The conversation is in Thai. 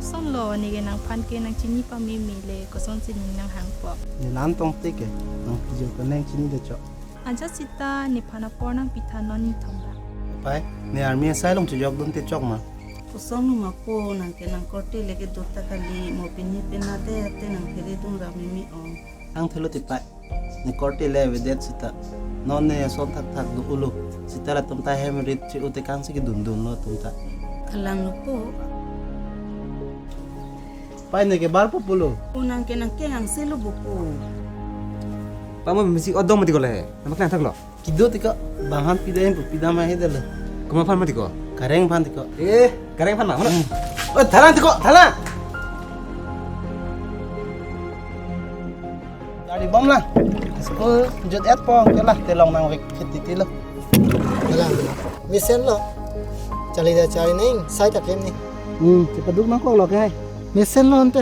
ซ่อนโลนี่กันนางพันเกนางชินี่ปามีเลยก็ซ่อนสินินางหางปอบ นี่ร้านตรงติ๊กน้องพี่จะก็แน่งชิ้นนี้เดี๋ยวเจาะ อันจัสิตานี่พานาปอนังปิทานอนนี่ทำละ ไปเนี่ยมีสายลงจะยกดนตรีจอกมา Kusonu mako nang kenang korte lagi dota kali mau pinyi penade ate nang kiri dung ramimi on. อังเทลุติไปนี่กอร์ติเลวเด็ดสิตานอนเนี่ยส่วนทักดูอุลุสิตาละตุ้มตาเฮมริดชิอุตกังสิกิดุนดุนโนตุ้มตา Kalang lupo. ไปเนี่ยแกบาร์ปุ๊บลุ Unang kenang kengang selu buku. Pak mau mesti odong mati kole. Nama kan tak lo. กิดดูติก็บางฮันพิดาเองปุ๊บพิดามาให้เดล Kuma pan mati ko. กระเร่งพันติก็ Kareng pan mana? เออทารันติก็ทารันdari bom lah school jut et po ke lah telong nang wek khiti lo Alam, misen lo. Cari dah cari neng, saya tak kem ni. cepat duk nang ko lo ke hai Misen lo ante.